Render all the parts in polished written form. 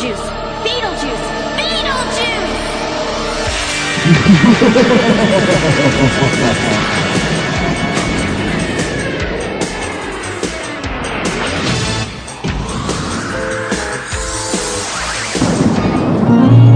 Beetlejuice! Beetlejuice! Beetlejuice!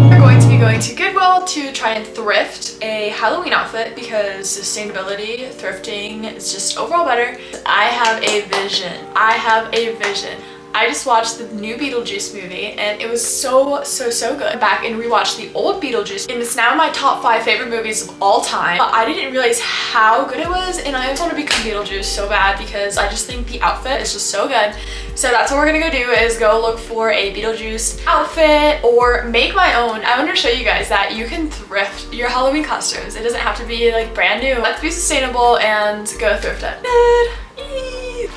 We're going to be going to Goodwill to try and thrift a Halloween outfit because sustainability, thrifting is just overall better. I have a vision. I have a vision. I just watched the new Beetlejuice movie and it was so good. Back and rewatched the old Beetlejuice and it's now my top 5 favorite movies of all time. I didn't realize how good it was and I just want to become Beetlejuice so bad because I just think the outfit is just so good. So that's what we're gonna go do, is go look for a Beetlejuice outfit or make my own. I want to show you guys that you can thrift your Halloween costumes. It doesn't have to be like brand new. Let's be sustainable and go thrift it.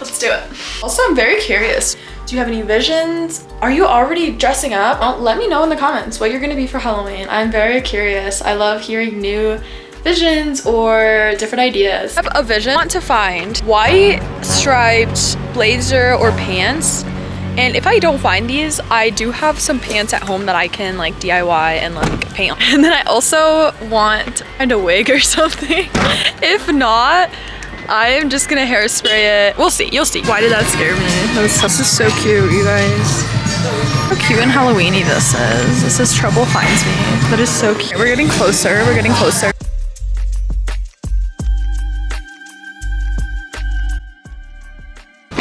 Let's do it. Also, I'm very curious. Do you have any visions? Are you already dressing up? Well, let me know in the comments what you're gonna be for Halloween. I'm very curious. I love hearing new visions or different ideas. I have a vision. I want to find white striped blazer or pants. And if I don't find these, I do have some pants at home that I can like DIY and like paint on. And then I also want to find a wig or something. If not, I'm just gonna hairspray it. We'll see, you'll see. Why did that scare me? This is so cute, you guys. How cute and Halloweeny this is. This is Trouble Finds Me. That is so cute. We're getting closer, we're getting closer.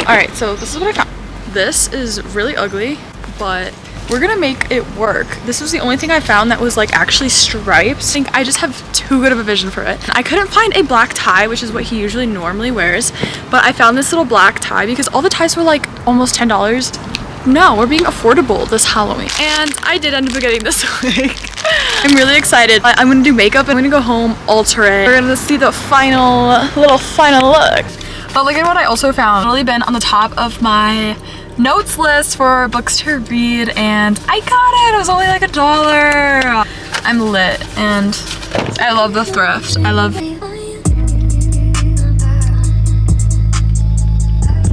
All right, so this is what I found. This is really ugly, but we're gonna make it work. This was the only thing I found that was like actually striped. I think I just have too good of a vision for it. I couldn't find a black tie, which is what he usually normally wears, but I found this little black tie because all the ties were like almost $10. No, we're being affordable this Halloween. And I did end up getting this wig. I'm really excited. I'm gonna do makeup and I'm gonna go home, alter it. We're gonna see the final look. But look at what I also found. I've really been on the top of my notes list for books to read and I got it. It was only like $1. I'm lit and I love the thrift. I love.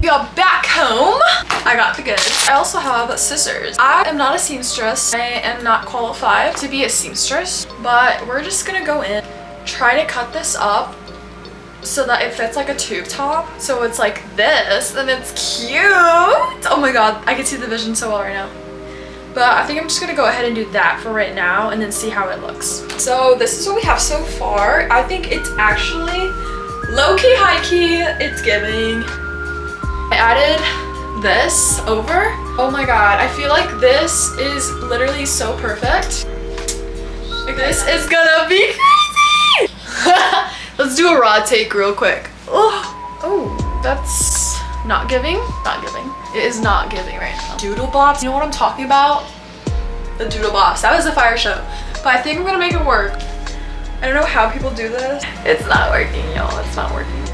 We are back home. I got the goods. I also have scissors. I am not a seamstress. I am not qualified to be a seamstress, but we're just gonna go in, try to cut this up so that it fits like a tube top. So it's like this and it's cute. Oh my god, I can see the vision so well right now. But I think I'm just gonna go ahead and do that for right now and then see how it looks. So this is what we have so far. I think it's actually low-key, high-key. It's giving. I added this over. Oh my god, I feel like this is literally so perfect. Like this is gonna be crazy. Let's do a raw take real quick. Oh, that's not giving. Not giving. It is not giving right now. Doodle bops. You know what I'm talking about? The doodle bops. That was a fire show. But I think I'm gonna make it work. I don't know how people do this. It's not working, y'all. It's not working.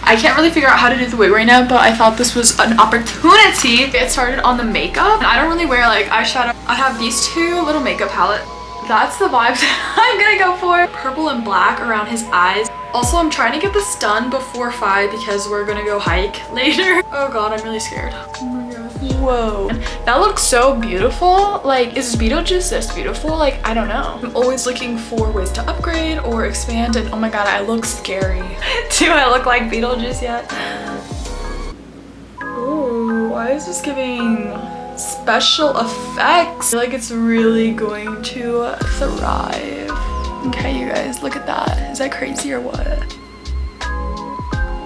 I can't really figure out how to do the wig right now, but I thought this was an opportunity to get started on the makeup. And I don't really wear like eyeshadow. I have these two little makeup palettes. That's the vibes I'm gonna go for. Purple and black around his eyes. Also, I'm trying to get this done before 5 because we're gonna go hike later. Oh god, I'm really scared. Oh my god. Whoa. That looks so beautiful. Like, is Beetlejuice this beautiful? Like, I don't know. I'm always looking for ways to upgrade or expand and oh my god, I look scary. Do I look like Beetlejuice yet? Ooh, why is this giving special effects? I feel like it's really going to thrive. Okay, you guys, look at that. Is that crazy or what?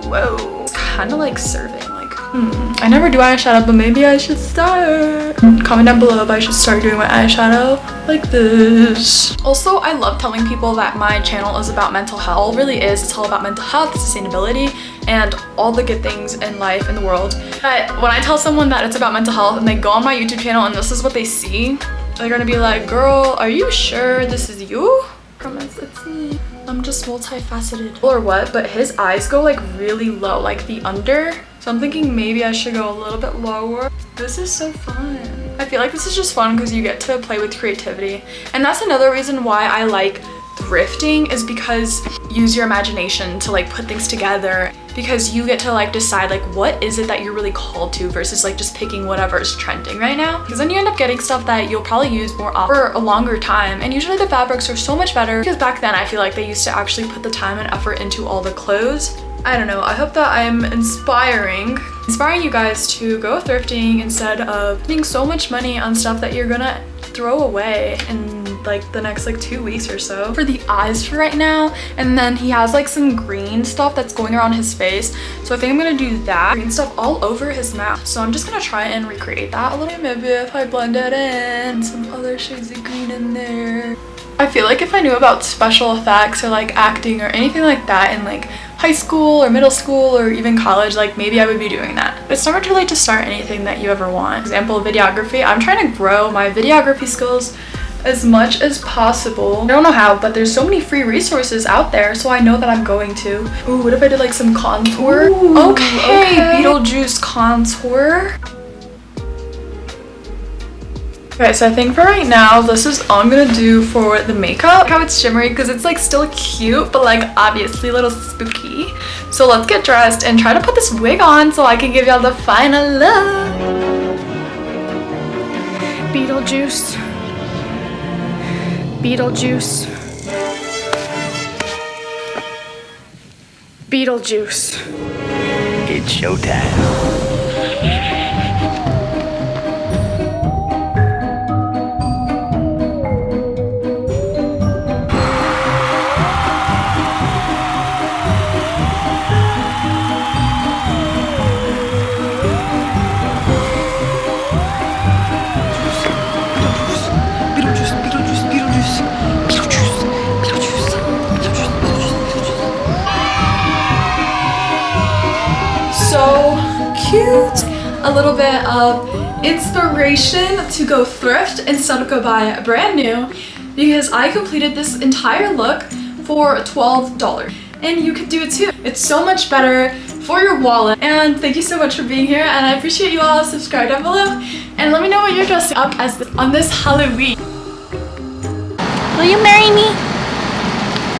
Whoa. It's kind of like serving, like, I never do eyeshadow, but maybe I should start. Comment down below if I should start doing my eyeshadow like this. Also, I love telling people that my channel is about mental health. It really is. It's all about mental health, sustainability, and all the good things in life, in the world. But when I tell someone that it's about mental health and they go on my YouTube channel and this is what they see, they're gonna be like, girl, are you sure this is you? Promise it's me. I'm just multifaceted. Or what, but his eyes go like really low, like the under. So I'm thinking maybe I should go a little bit lower. This is so fun. I feel like this is just fun because you get to play with creativity. And that's another reason why I like thrifting, is because use your imagination to like put things together. because you get to like decide like what is it that you're really called to versus like just picking whatever is trending right now, because then you end up getting stuff that you'll probably use more often for a longer time. And usually the fabrics are so much better because back then I feel like they used to actually put the time and effort into all the clothes. I don't know, I hope that I'm inspiring you guys to go thrifting instead of spending so much money on stuff that you're gonna throw away in like the next like 2 weeks or so. For the eyes for right now, and then he has like some green stuff that's going around his face, so I think I'm gonna do that. Green stuff all over his mouth, so I'm just gonna try and recreate that a little bit. Maybe if I blend it in, some other shades of green in there. I feel like if I knew about special effects or like acting or anything like that in like high school or middle school or even college, like maybe I would be doing that. But it's never too late to start anything that you ever want. For example, videography. I'm trying to grow my videography skills as much as possible. I don't know how, but there's so many free resources out there, so I know that I'm going to. Ooh, what if I did like some contour? Ooh, okay, Beetlejuice contour. Okay, so I think for right now, this is all I'm gonna do for the makeup. How it's shimmery because it's like still cute, but like obviously a little spooky. So let's get dressed and try to put this wig on so I can give y'all the final look. Beetlejuice. Beetlejuice. Beetlejuice. It's showtime. So cute. A little bit of inspiration to go thrift instead of go buy brand new, because I completed this entire look for $12 and you could do it too. It's so much better for your wallet. And thank you so much for being here, and I appreciate you all. Subscribe down below and let me know what you're dressing up as on this Halloween. Will you marry me?